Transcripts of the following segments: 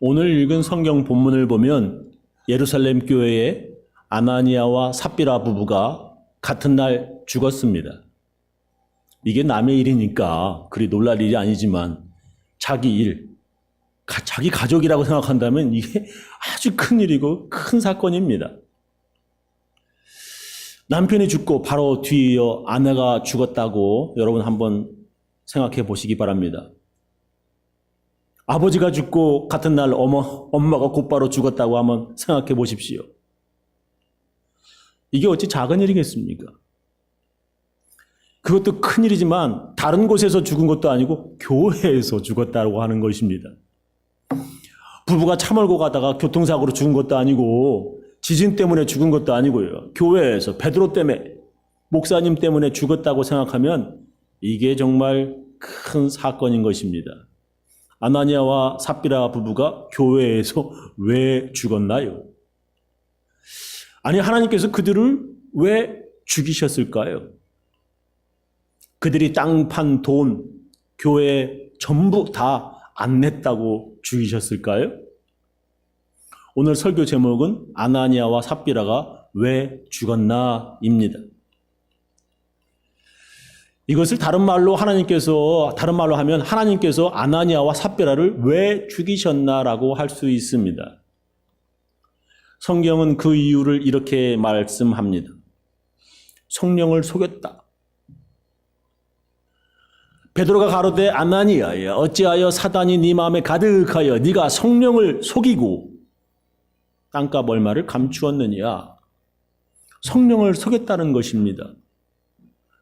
오늘 읽은 성경 본문을 보면 예루살렘 교회에 아나니아와 삽비라 부부가 같은 날 죽었습니다. 이게 남의 일이니까 그리 놀랄 일이 아니지만 자기 일, 자기 가족이라고 생각한다면 이게 아주 큰 일이고 큰 사건입니다. 남편이 죽고 바로 뒤이어 아내가 죽었다고 여러분 한번 생각해 보시기 바랍니다. 아버지가 죽고 같은 날 엄마가 곧바로 죽었다고 한번 생각해 보십시오. 이게 어찌 작은 일이겠습니까? 그것도 큰일이지만 다른 곳에서 죽은 것도 아니고 교회에서 죽었다고 하는 것입니다. 부부가 차 몰고 가다가 교통사고로 죽은 것도 아니고 지진 때문에 죽은 것도 아니고요. 교회에서 베드로 때문에 목사님 때문에 죽었다고 생각하면 이게 정말 큰 사건인 것입니다. 아나니아와 삽비라 부부가 교회에서 왜 죽었나요? 아니, 하나님께서 그들을 왜 죽이셨을까요? 그들이 땅 판 돈, 교회에 전부 다 안 냈다고 죽이셨을까요? 오늘 설교 제목은 아나니아와 삽비라가 왜 죽었나입니다. 이것을 다른 말로 하면 하나님께서 아나니아와 삽비라를 왜 죽이셨나라고 할 수 있습니다. 성경은 그 이유를 이렇게 말씀합니다. 성령을 속였다. 베드로가 가로되 아나니아야 어찌하여 사단이 네 마음에 가득하여 네가 성령을 속이고 땅값 얼마를 감추었느냐. 성령을 속였다는 것입니다.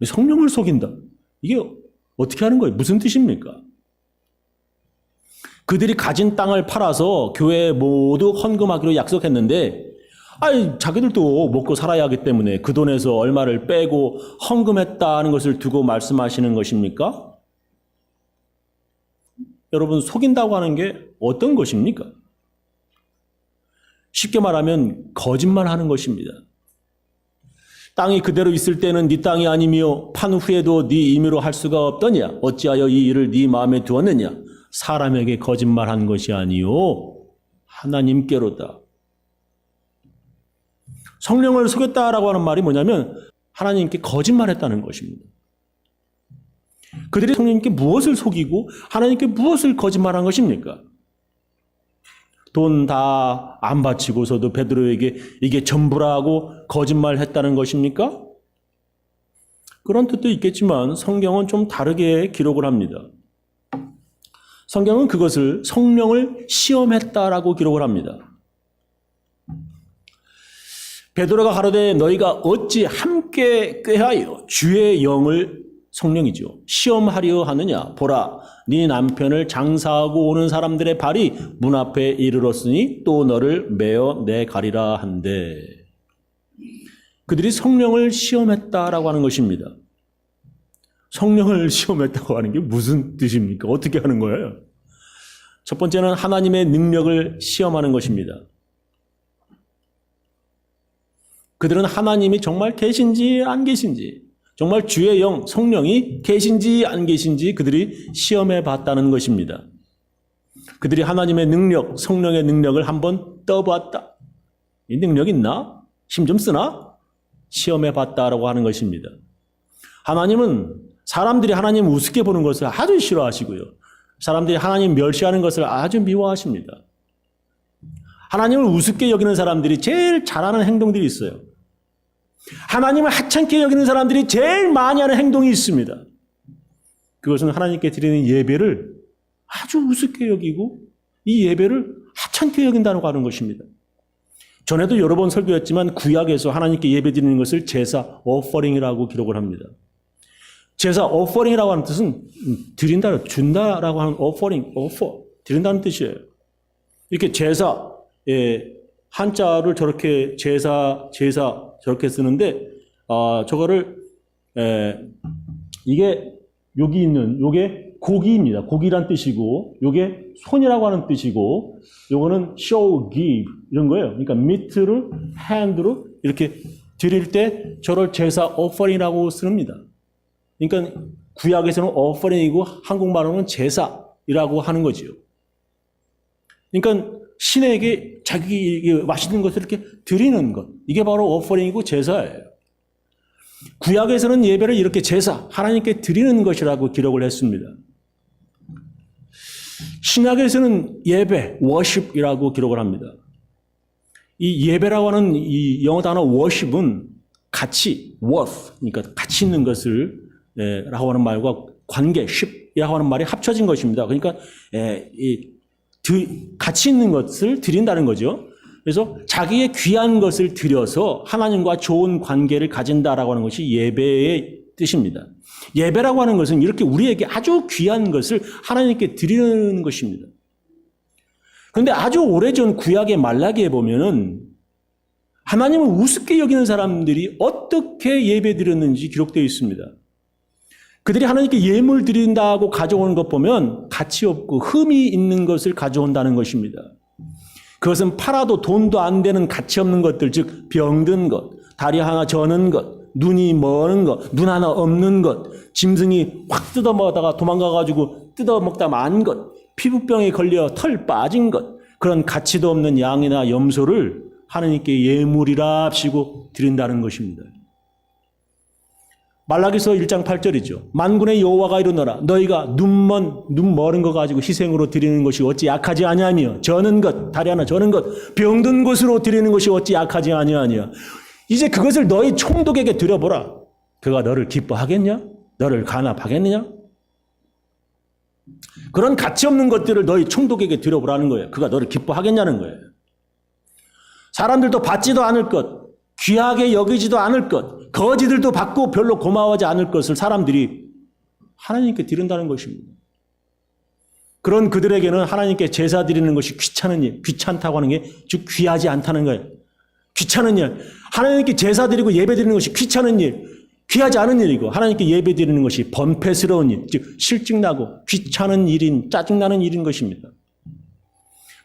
성령을 속인다. 이게 어떻게 하는 거예요? 무슨 뜻입니까? 그들이 가진 땅을 팔아서 교회에 모두 헌금하기로 약속했는데 자기들도 먹고 살아야 하기 때문에 그 돈에서 얼마를 빼고 헌금했다는 것을 두고 말씀하시는 것입니까? 여러분, 속인다고 하는 게 어떤 것입니까? 쉽게 말하면 거짓말하는 것입니다. 땅이 그대로 있을 때는 네 땅이 아니며 판 후에도 네 임의로 할 수가 없더냐. 어찌하여 이 일을 네 마음에 두었느냐. 사람에게 거짓말한 것이 아니요 하나님께로다. 성령을 속였다라고 하는 말이 뭐냐면 하나님께 거짓말했다는 것입니다. 그들이 성령님께 무엇을 속이고 하나님께 무엇을 거짓말한 것입니까? 돈 다 안 바치고서도 베드로에게 이게 전부라고 거짓말했다는 것입니까? 그런 뜻도 있겠지만 성경은 좀 다르게 기록을 합니다. 성경은 그것을 성령을 시험했다라고 기록을 합니다. 베드로가 가로되 너희가 어찌 함께 꾀하여 주의 영을 성령이죠. 시험하려 하느냐. 보라, 네 남편을 장사하고 오는 사람들의 발이 문 앞에 이르렀으니 또 너를 메어 내가리라 한대. 그들이 성령을 시험했다라고 하는 것입니다. 성령을 시험했다고 하는 게 무슨 뜻입니까? 어떻게 하는 거예요? 첫 번째는 하나님의 능력을 시험하는 것입니다. 그들은 하나님이 정말 계신지 안 계신지, 정말 주의 영, 성령이 계신지 안 계신지 그들이 시험해 봤다는 것입니다. 그들이 하나님의 능력, 성령의 능력을 한번 떠봤다. 이 능력 있나? 힘 좀 쓰나? 시험해 봤다라고 하는 것입니다. 하나님은 사람들이 하나님 우습게 보는 것을 아주 싫어하시고요. 사람들이 하나님 멸시하는 것을 아주 미워하십니다. 하나님을 우습게 여기는 사람들이 제일 잘하는 행동들이 있어요. 하나님을 하찮게 여기는 사람들이 제일 많이 하는 행동이 있습니다. 그것은 하나님께 드리는 예배를 아주 우습게 여기고 이 예배를 하찮게 여긴다고 하는 것입니다. 전에도 여러 번 설교했지만 구약에서 하나님께 예배 드리는 것을 제사, 오퍼링이라고 기록을 합니다. 제사, 오퍼링이라고 하는 뜻은 드린다, 준다라고 하는 오퍼링, 드린다는 뜻이에요. 이렇게 제사, 한자를 저렇게 제사 저렇게 쓰는데, 저거를, 이게 여기 있는, 요게 고기입니다. 고기란 뜻이고, 요게 손이라고 하는 뜻이고, 요거는 show, give, 이런 거예요. 그러니까 밑으로, hand로 이렇게 드릴 때 저를 제사 offering이라고 씁니다. 그러니까 구약에서는 offering이고 한국말로는 제사이라고 하는 거지요. 그러니까 신에게 자기 맛있는 것을 이렇게 드리는 것. 이게 바로 오퍼링이고 제사예요. 구약에서는 예배를 이렇게 제사, 하나님께 드리는 것이라고 기록을 했습니다. 신약에서는 예배, worship이라고 기록을 합니다. 이 예배라고 하는 이 영어 단어 worship은 가치, worth, 그러니까 가치 있는 것을 라고 하는 말과 관계, ship이라고 하는 말이 합쳐진 것입니다. 그러니까 가치 있는 것을 드린다는 거죠. 그래서 자기의 귀한 것을 드려서 하나님과 좋은 관계를 가진다라고 하는 것이 예배의 뜻입니다. 예배라고 하는 것은 이렇게 우리에게 아주 귀한 것을 하나님께 드리는 것입니다. 그런데 아주 오래전 구약의 말라기에 보면은 하나님을 우습게 여기는 사람들이 어떻게 예배 드렸는지 기록되어 있습니다. 그들이 하나님께 예물 드린다고 가져오는 것 보면 가치 없고 흠이 있는 것을 가져온다는 것입니다. 그것은 팔아도 돈도 안 되는 가치 없는 것들, 즉 병든 것, 다리 하나 저는 것, 눈이 머는 것, 눈 하나 없는 것, 짐승이 확 뜯어먹다가 도망가가지고 뜯어먹다 만 것, 피부병에 걸려 털 빠진 것, 그런 가치도 없는 양이나 염소를 하나님께 예물이라 합시고 드린다는 것입니다. 말라기서 1장 8절이죠. 만군의 여호와가 이르노라 너희가 눈 머는 거 가지고 희생으로 드리는 것이 어찌 약하지 아니하며 저는 것, 다리 하나 저는 것, 병든 것으로 드리는 것이 어찌 약하지 아니하냐. 이제 그것을 너희 총독에게 드려보라. 그가 너를 기뻐하겠냐? 너를 간합하겠느냐? 그런 가치 없는 것들을 너희 총독에게 드려보라는 거예요. 그가 너를 기뻐하겠냐는 거예요. 사람들도 받지도 않을 것, 귀하게 여기지도 않을 것, 거지들도 받고 별로 고마워하지 않을 것을 사람들이 하나님께 드린다는 것입니다. 그런 그들에게는 하나님께 제사 드리는 것이 귀찮은 일, 귀찮다고 하는 게 즉 귀하지 않다는 거예요. 귀찮은 일, 하나님께 제사 드리고 예배 드리는 것이 귀찮은 일, 귀하지 않은 일이고 하나님께 예배 드리는 것이 번패스러운 일, 즉 실증나고 귀찮은 일인, 짜증나는 일인 것입니다.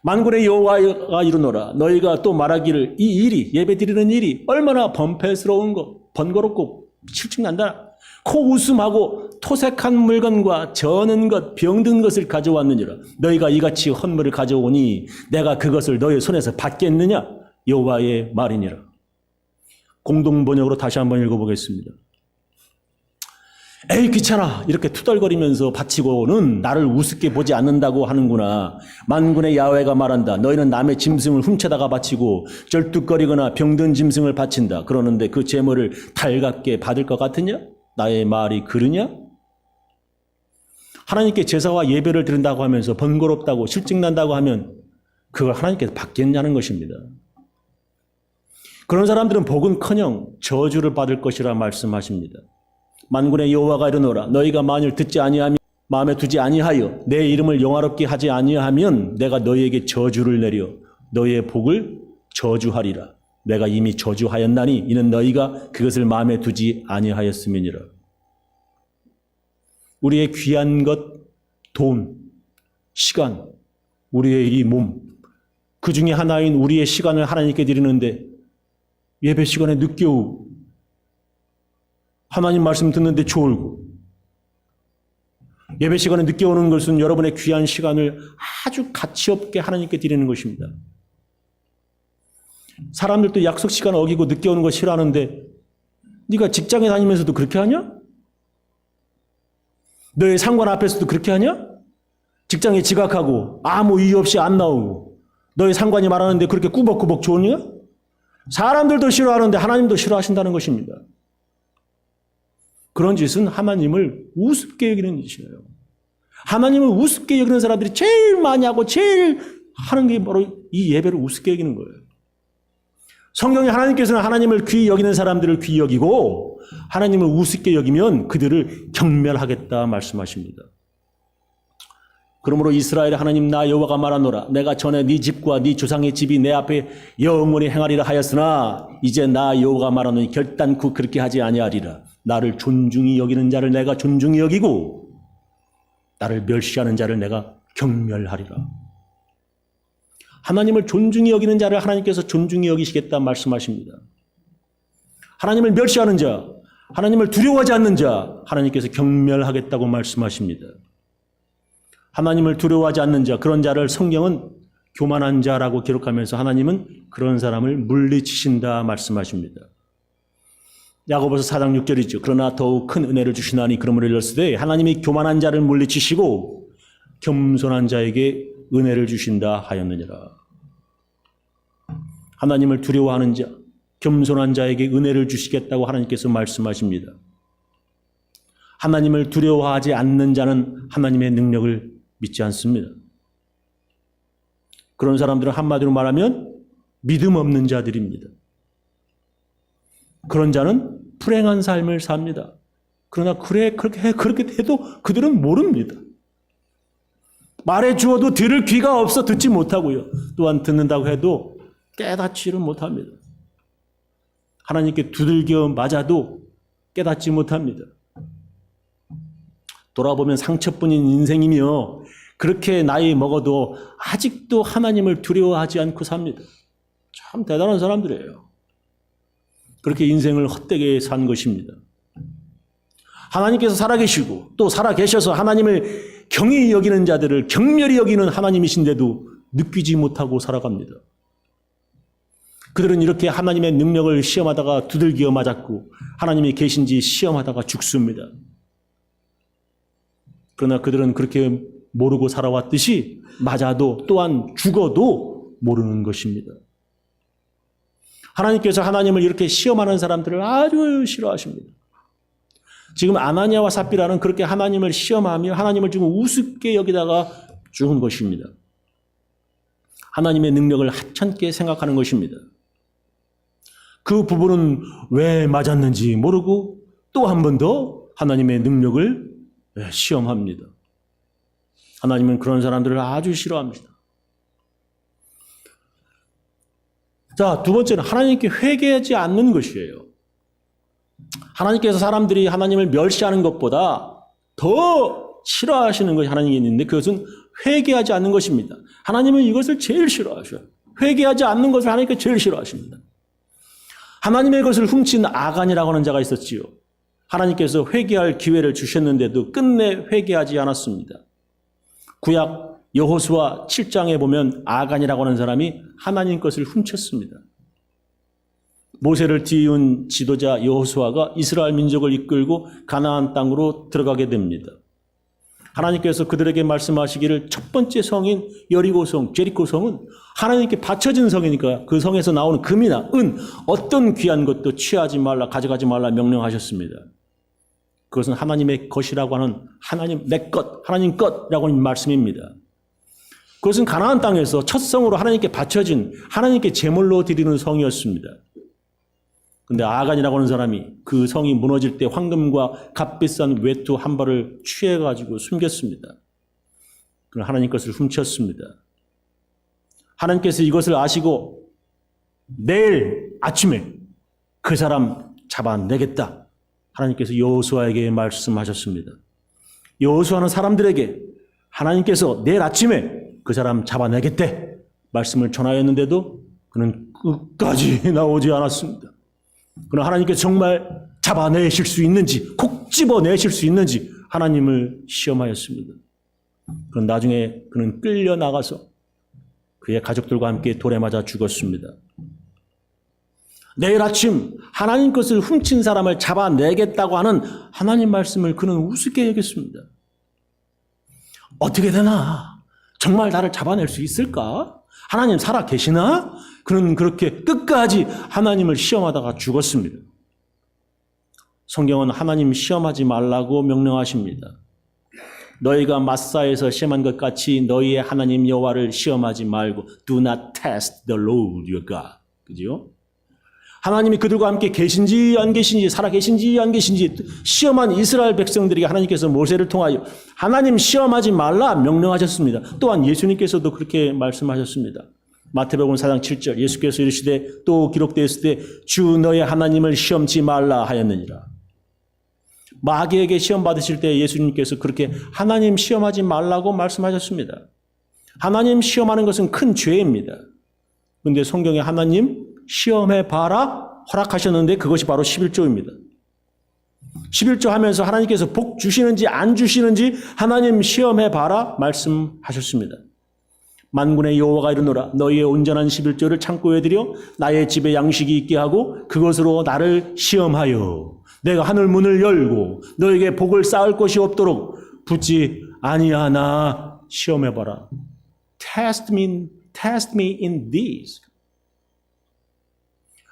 만군의 여호와가 이르노라 너희가 또 말하기를 이 일이 예배드리는 일이 얼마나 번패스러운 것, 번거롭고 실증난다. 코 웃음하고 토색한 물건과 저는 것, 병든 것을 가져왔느니라. 너희가 이같이 헌물을 가져오니 내가 그것을 너희 손에서 받겠느냐? 여호와의 말이니라. 공동 번역으로 다시 한번 읽어보겠습니다. 에이 귀찮아 이렇게 투덜거리면서 바치고는 나를 우습게 보지 않는다고 하는구나. 만군의 야훼가 말한다. 너희는 남의 짐승을 훔쳐다가 바치고 절뚝거리거나 병든 짐승을 바친다. 그러는데 그 제물을 달갑게 받을 것 같으냐? 나의 말이 그르냐? 하나님께 제사와 예배를 드린다고 하면서 번거롭다고 실증난다고 하면 그걸 하나님께서 받겠냐는 것입니다. 그런 사람들은 복은커녕 저주를 받을 것이라 말씀하십니다. 만군의 여호와가 이르노라 너희가 만일 듣지 아니하며 마음에 두지 아니하여 내 이름을 영화롭게 하지 아니하면 내가 너희에게 저주를 내려 너희의 복을 저주하리라. 내가 이미 저주하였나니 이는 너희가 그것을 마음에 두지 아니하였음이니라. 우리의 귀한 것, 돈, 시간, 우리의 이 몸, 그 중에 하나인 우리의 시간을 하나님께 드리는데 예배 시간에 늦게 오고 하나님 말씀 듣는데 졸고 예배 시간에 늦게 오는 것은 여러분의 귀한 시간을 아주 가치 없게 하나님께 드리는 것입니다. 사람들도 약속 시간 어기고 늦게 오는 거 싫어하는데 네가 직장에 다니면서도 그렇게 하냐? 너의 상관 앞에서도 그렇게 하냐? 직장에 지각하고 아무 이유 없이 안 나오고 너의 상관이 말하는데 그렇게 꾸벅꾸벅 좋으냐? 사람들도 싫어하는데 하나님도 싫어하신다는 것입니다. 그런 짓은 하나님을 우습게 여기는 짓이에요. 하나님을 우습게 여기는 사람들이 제일 많이 하고 제일 하는 게 바로 이 예배를 우습게 여기는 거예요. 성경에 하나님께서는 하나님을 귀히 여기는 사람들을 귀히 여기고 하나님을 우습게 여기면 그들을 경멸하겠다 말씀하십니다. 그러므로 이스라엘의 하나님 나 여호와가 말하노라 내가 전에 네 집과 네 조상의 집이 내 앞에 영원히 행하리라 하였으나 이제 나 여호와가 말하노니 결단코 그렇게 하지 아니하리라. 나를 존중히 여기는 자를 내가 존중히 여기고 나를 멸시하는 자를 내가 경멸하리라. 하나님을 존중히 여기는 자를 하나님께서 존중히 여기시겠다 말씀하십니다. 하나님을 멸시하는 자, 하나님을 두려워하지 않는 자 하나님께서 경멸하겠다고 말씀하십니다. 하나님을 두려워하지 않는 자, 그런 자를 성경은 교만한 자라고 기록하면서 하나님은 그런 사람을 물리치신다 말씀하십니다. 야고보서 4장 6절이죠. 그러나 더욱 큰 은혜를 주시나니 그러므로 일렀으되 하나님이 교만한 자를 물리치시고 겸손한 자에게 은혜를 주신다 하였느니라. 하나님을 두려워하는 자, 겸손한 자에게 은혜를 주시겠다고 하나님께서 말씀하십니다. 하나님을 두려워하지 않는 자는 하나님의 능력을 믿지 않습니다. 그런 사람들은 한마디로 말하면 믿음 없는 자들입니다. 그런 자는 불행한 삶을 삽니다. 그러나 그렇게 해도 그들은 모릅니다. 말해 주어도 들을 귀가 없어 듣지 못하고요. 또한 듣는다고 해도 깨닫지를 못합니다. 하나님께 두들겨 맞아도 깨닫지 못합니다. 돌아보면 상처뿐인 인생이며 그렇게 나이 먹어도 아직도 하나님을 두려워하지 않고 삽니다. 참 대단한 사람들이에요. 그렇게 인생을 헛되게 산 것입니다. 하나님께서 살아계시고 또 살아계셔서 하나님을 경히 여기는 자들을 경멸히 여기는 하나님이신데도 느끼지 못하고 살아갑니다. 그들은 이렇게 하나님의 능력을 시험하다가 두들겨 맞았고 하나님이 계신지 시험하다가 죽습니다. 그러나 그들은 그렇게 모르고 살아왔듯이 맞아도 또한 죽어도 모르는 것입니다. 하나님께서 하나님을 이렇게 시험하는 사람들을 아주 싫어하십니다. 지금 아나니아와 삽비라는 그렇게 하나님을 시험하며 하나님을 지금 우습게 여기다가 죽은 것입니다. 하나님의 능력을 하찮게 생각하는 것입니다. 그 부분은 왜 맞았는지 모르고 또 한 번 더 하나님의 능력을 시험합니다. 하나님은 그런 사람들을 아주 싫어합니다. 자, 두 번째는 하나님께 회개하지 않는 것이에요. 하나님께서 사람들이 하나님을 멸시하는 것보다 더 싫어하시는 것이 하나님이 있는데 그것은 회개하지 않는 것입니다. 하나님은 이것을 제일 싫어하셔요. 회개하지 않는 것을 하나님께 제일 싫어하십니다. 하나님의 것을 훔친 아간이라고 하는 자가 있었지요. 하나님께서 회개할 기회를 주셨는데도 끝내 회개하지 않았습니다. 구약 여호수아 7장에 보면 아간이라고 하는 사람이 하나님 것을 훔쳤습니다. 모세를 띄운 지도자 여호수아가 이스라엘 민족을 이끌고 가나안 땅으로 들어가게 됩니다. 하나님께서 그들에게 말씀하시기를 첫 번째 성인 여리고성, 제리코성은 하나님께 바쳐진 성이니까 그 성에서 나오는 금이나 은 어떤 귀한 것도 취하지 말라, 가져가지 말라 명령하셨습니다. 그것은 하나님의 것이라고 하는 하나님 내 것, 하나님 것이라고 하는 말씀입니다. 그것은 가나안 땅에서 첫 성으로 하나님께 바쳐진 하나님께 제물로 드리는 성이었습니다. 그런데 아간이라고 하는 사람이 그 성이 무너질 때 황금과 값비싼 외투 한 벌을 취해가지고 숨겼습니다. 그럼 하나님 것을 훔쳤습니다. 하나님께서 이것을 아시고 내일 아침에 그 사람 잡아내겠다. 하나님께서 여호수아에게 말씀하셨습니다. 여호수아는 사람들에게 하나님께서 내일 아침에 그 사람 잡아내겠대 말씀을 전하였는데도 그는 끝까지 나오지 않았습니다. 그러나 하나님께서 정말 잡아내실 수 있는지 콕 집어내실 수 있는지 하나님을 시험하였습니다. 그럼 나중에 그는 끌려나가서 그의 가족들과 함께 돌에 맞아 죽었습니다. 내일 아침 하나님 것을 훔친 사람을 잡아내겠다고 하는 하나님 말씀을 그는 우습게 여겼습니다. 어떻게 되나? 정말 나를 잡아낼 수 있을까? 하나님 살아 계시나? 그는 그렇게 끝까지 하나님을 시험하다가 죽었습니다. 성경은 하나님 시험하지 말라고 명령하십니다. 너희가 마사에서 시험한 것 같이 너희의 하나님 여호와를 시험하지 말고 Do not test the Lord your God. 그죠? 하나님이 그들과 함께 계신지 안 계신지 살아 계신지 안 계신지 시험한 이스라엘 백성들에게 하나님께서 모세를 통하여 하나님 시험하지 말라 명령하셨습니다. 또한 예수님께서도 그렇게 말씀하셨습니다. 마태복음 4장 7절 예수께서 이르시되 또 기록되었을 때 주 너의 하나님을 시험치 말라 하였느니라. 마귀에게 시험 받으실 때 예수님께서 그렇게 하나님 시험하지 말라고 말씀하셨습니다. 하나님 시험하는 것은 큰 죄입니다. 그런데 성경에 하나님 시험해 봐라 허락하셨는데 그것이 바로 11조입니다. 11조 하면서 하나님께서 복 주시는지 안 주시는지 하나님 시험해 봐라 말씀하셨습니다. 만군의 여호와가 이르노라 너희의 온전한 11조를 창고에 들여 나의 집에 양식이 있게 하고 그것으로 나를 시험하여 내가 하늘 문을 열고 너에게 복을 쌓을 것이 없도록 붙지 아니하나 시험해봐라. Test me in this.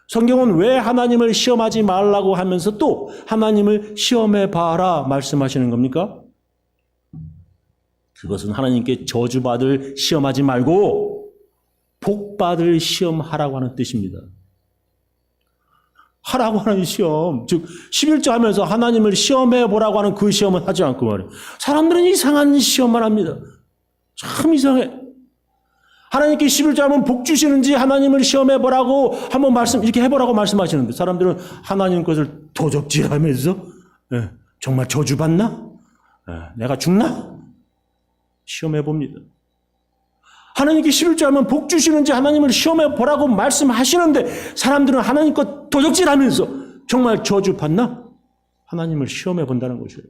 성경은 왜 하나님을 시험하지 말라고 하면서 또 하나님을 시험해봐라 말씀하시는 겁니까? 그것은 하나님께 저주받을 시험하지 말고 복받을 시험하라고 하는 뜻입니다. 하라고 하는 시험, 즉 11조 하면서 하나님을 시험해보라고 하는 그 시험은 하지 않고 말이에요. 사람들은 이상한 시험만 합니다. 참 이상해. 하나님께 11조 하면 복 주시는지 하나님을 시험해보라고 한번 이렇게 해보라고 말씀하시는데 사람들은 하나님 것을 도적질하면서 정말 저주받나? 내가 죽나? 시험해봅니다. 하나님께 11조 하면 복 주시는지 하나님을 시험해보라고 말씀하시는데 사람들은 하나님 것 도적질하면서 정말 저주받나? 하나님을 시험해본다는 것이에요.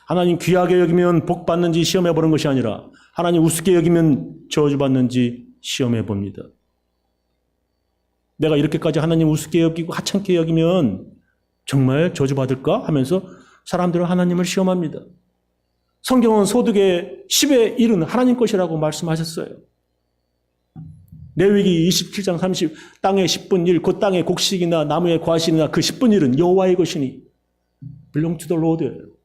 하나님 귀하게 여기면 복 받는지 시험해보는 것이 아니라 하나님 우습게 여기면 저주받는지 시험해봅니다. 내가 이렇게까지 하나님 우습게 여기고 하찮게 여기면 정말 저주받을까? 하면서 사람들은 하나님을 시험합니다. 성경은 소득의 10의 1은 하나님 것이라고 말씀하셨어요. 레위기 27장 30 땅의 10분 1 곧 땅의 곡식이나 나무의 과실이나 그 10분 1은 여호와의 것이니 belong to the Lord예요.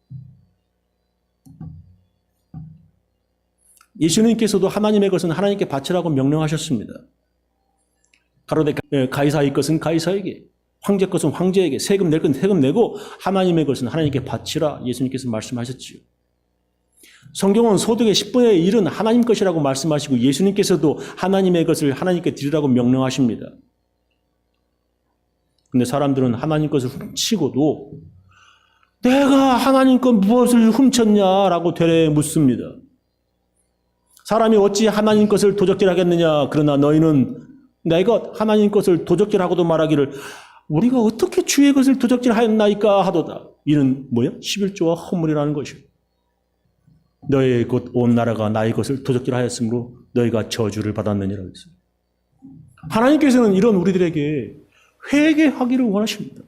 예수님께서도 하나님의 것은 하나님께 바치라고 명령하셨습니다. 가로되 가이사의 것은 가이사에게 황제 것은 황제에게 세금 낼 것은 세금 내고 하나님의 것은 하나님께 바치라 예수님께서 말씀하셨지요. 성경은 소득의 10분의 1은 하나님 것이라고 말씀하시고 예수님께서도 하나님의 것을 하나님께 드리라고 명령하십니다. 그런데 사람들은 하나님 것을 훔치고도 내가 하나님 것 무엇을 훔쳤냐라고 되레 묻습니다. 사람이 어찌 하나님 것을 도적질하겠느냐. 그러나 너희는 내 것 하나님 것을 도적질하고도 말하기를 우리가 어떻게 주의 것을 도적질하였나이까 하도다. 이는 뭐야? 11조와 허물이라는 것이요. 너의 곧 온 나라가 나의 것을 도적질하였으므로 너희가 저주를 받았느니라 했어요. 하나님께서는 이런 우리들에게 회개하기를 원하십니다.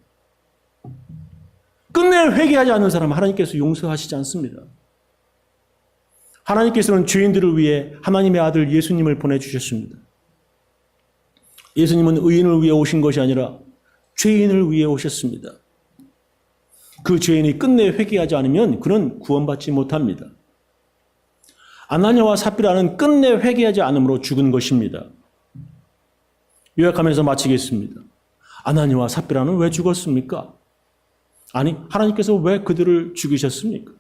끝내 회개하지 않는 사람은 하나님께서 용서하시지 않습니다. 하나님께서는 죄인들을 위해 하나님의 아들 예수님을 보내주셨습니다. 예수님은 의인을 위해 오신 것이 아니라 죄인을 위해 오셨습니다. 그 죄인이 끝내 회개하지 않으면 그는 구원받지 못합니다. 아나니아와 삽비라는 끝내 회개하지 않음으로 죽은 것입니다. 요약하면서 마치겠습니다. 아나니아와 삽비라는 왜 죽었습니까? 아니, 하나님께서 왜 그들을 죽이셨습니까?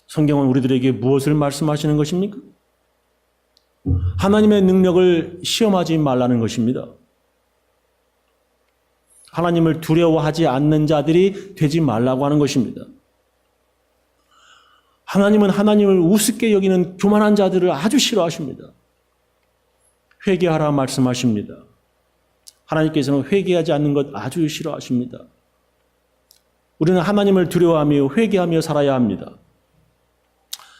성경은 우리들에게 무엇을 말씀하시는 것입니까? 하나님의 능력을 시험하지 말라는 것입니다. 하나님을 두려워하지 않는 자들이 되지 말라고 하는 것입니다. 하나님은 하나님을 우습게 여기는 교만한 자들을 아주 싫어하십니다. 회개하라 말씀하십니다. 하나님께서는 회개하지 않는 것 아주 싫어하십니다. 우리는 하나님을 두려워하며 회개하며 살아야 합니다.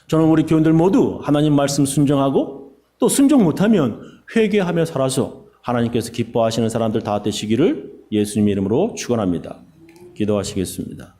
저는 우리 교인들 모두 하나님 말씀 순종하고 또 순종 못하면 회개하며 살아서 하나님께서 기뻐하시는 사람들 다 되시기를 예수님의 이름으로 축원합니다. 기도하시겠습니다.